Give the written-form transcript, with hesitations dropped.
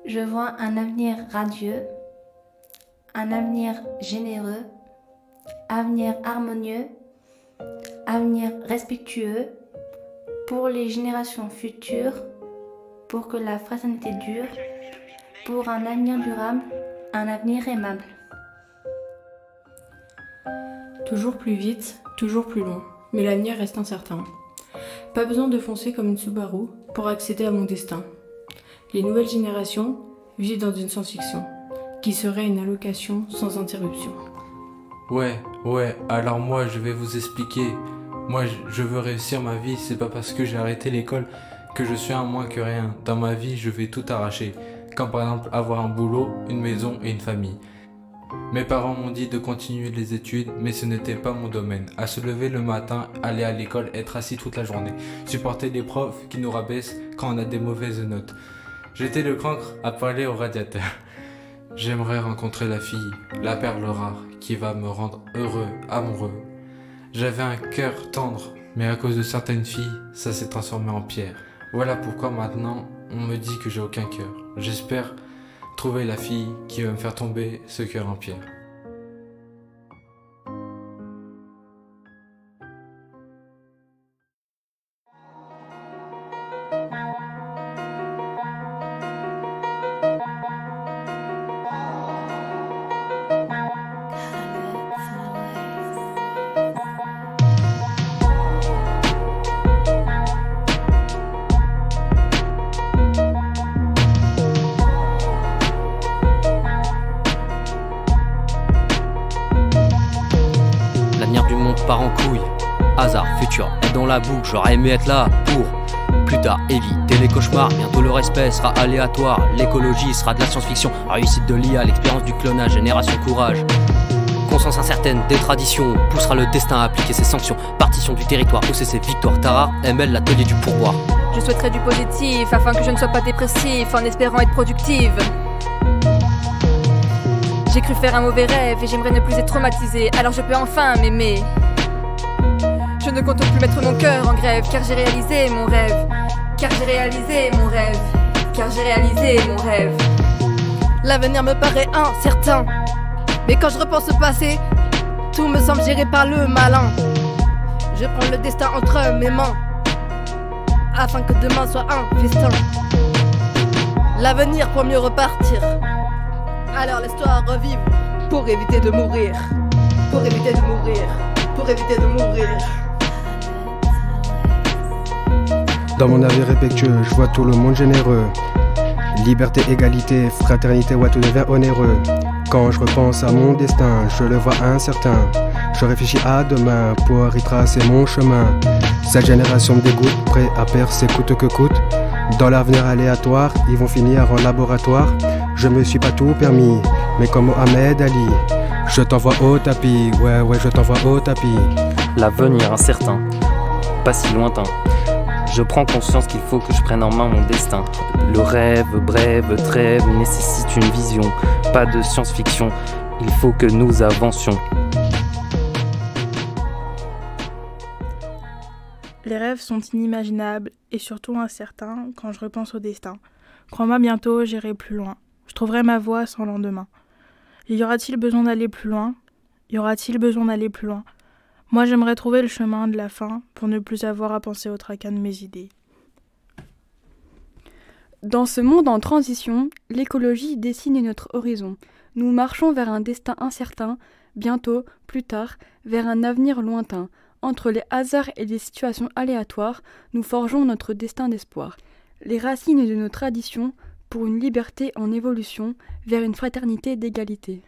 Je vois un avenir radieux, un avenir généreux, avenir harmonieux, avenir respectueux pour les générations futures, pour que la fraternité dure, pour un avenir durable, un avenir aimable. Toujours plus vite, toujours plus loin, mais l'avenir reste incertain. Pas besoin de foncer comme une Subaru pour accéder à mon destin. Les nouvelles générations vivent dans une science-fiction, qui serait une allocation sans interruption. Ouais, alors moi je vais vous expliquer. Moi je veux réussir ma vie, c'est pas parce que j'ai arrêté l'école que je suis un moins que rien. Dans ma vie je vais tout arracher, comme par exemple avoir un boulot, une maison et une famille. Mes parents m'ont dit de continuer les études, mais ce n'était pas mon domaine. À se lever le matin, aller à l'école, être assis toute la journée, supporter les profs qui nous rabaissent quand on a des mauvaises notes. J'étais le cancre à parler au radiateur. J'aimerais rencontrer la fille, la perle rare, qui va me rendre heureux, amoureux. J'avais un cœur tendre, mais à cause de certaines filles, ça s'est transformé en pierre. Voilà pourquoi maintenant, on me dit que j'ai aucun cœur. J'espère trouver la fille qui va me faire tomber ce cœur en pierre. L'avenir du monde part en couille. Hasard, futur, est dans la boucle. J'aurais aimé être là pour plus tard éviter les cauchemars. Bientôt le respect sera aléatoire. L'écologie sera de la science-fiction. Réussite de l'IA, l'expérience du clonage, génération courage. Conscience incertaine des traditions poussera le destin à appliquer ses sanctions. Partition du territoire, OCC Victoire Tara, ML l'atelier du pourboire. Je souhaiterais du positif afin que je ne sois pas dépressif en espérant être productive. J'ai cru faire un mauvais rêve et j'aimerais ne plus être traumatisée, alors je peux enfin m'aimer. Je ne compte plus mettre mon cœur en grève, car j'ai réalisé mon rêve. Car j'ai réalisé mon rêve. Car j'ai réalisé mon rêve. L'avenir me paraît incertain, mais quand je repense au passé, tout me semble géré par le malin. Je prends le destin entre mes mains, afin que demain soit un festin. L'avenir pour mieux repartir, alors laisse-toi revivre, pour éviter de mourir. Pour éviter de mourir. Pour éviter de mourir. Dans mon avis respectueux, je vois tout le monde généreux. Liberté, égalité, fraternité, ouais tout devient onéreux. Quand je repense à mon destin, je le vois incertain. Je réfléchis à demain pour y tracer mon chemin. Cette génération me dégoûte, prêt à percer coûte que coûte. Dans l'avenir aléatoire, ils vont finir en laboratoire. Je me suis pas tout permis, mais comme Mohamed Ali, je t'envoie au tapis, ouais je t'envoie au tapis. L'avenir incertain, pas si lointain. Je prends conscience qu'il faut que je prenne en main mon destin. Le rêve, brève, trêve, nécessite une vision. Pas de science-fiction, il faut que nous avancions. Les rêves sont inimaginables et surtout incertains quand je repense au destin. Crois-moi, bientôt j'irai plus loin. Je trouverai ma voie sans lendemain. Y aura-t-il besoin d'aller plus loin? Y aura-t-il besoin d'aller plus loin? Moi, j'aimerais trouver le chemin de la fin pour ne plus avoir à penser au tracas de mes idées. Dans ce monde en transition, l'écologie dessine notre horizon. Nous marchons vers un destin incertain, bientôt, plus tard, vers un avenir lointain. Entre les hasards et les situations aléatoires, nous forgeons notre destin d'espoir. Les racines de nos traditions pour une liberté en évolution vers une fraternité d'égalité.